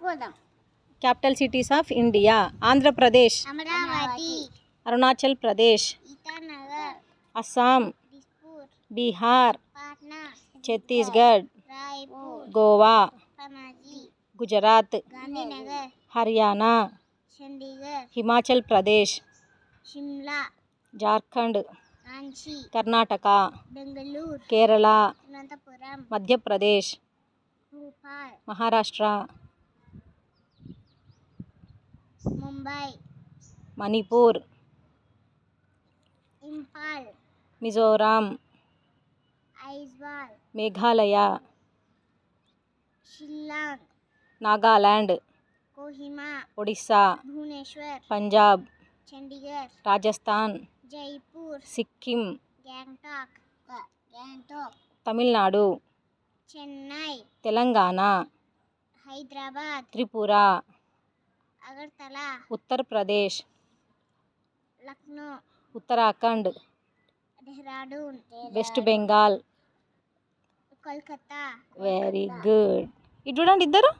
Capital cities of India. Andhra Pradesh, Amaravati, Arunachal Pradesh, Itanagar, Assam, Dispur, Bihar, Patna, Chhattisgarh, Raipur, Goa, Panaji, Gujarat, Gandhinagar, Haryana, Chandigarh, Himachal Pradesh, Shimla, Jharkhand, Ranchi, Karnataka, Bengaluru, Kerala, Anantapuram, Madhya Pradesh, Bhopal, Maharashtra, Mumbai, Manipur, Imphal, Mizoram, Aizawl, Meghalaya, Shillong, Nagaland, Kohima, Odisha, Bhubaneswar, Punjab, Chandigarh, Rajasthan, Jaipur, Sikkim, Gangtok, Tamil Nadu, Chennai, Telangana, Hyderabad, Tripura, Agartala, Uttar Pradesh, Lucknow, Uttarakhand, Dehradun, west Bengal. Kolkata. Very good. ఇటు చూడండి ఇద్దరు.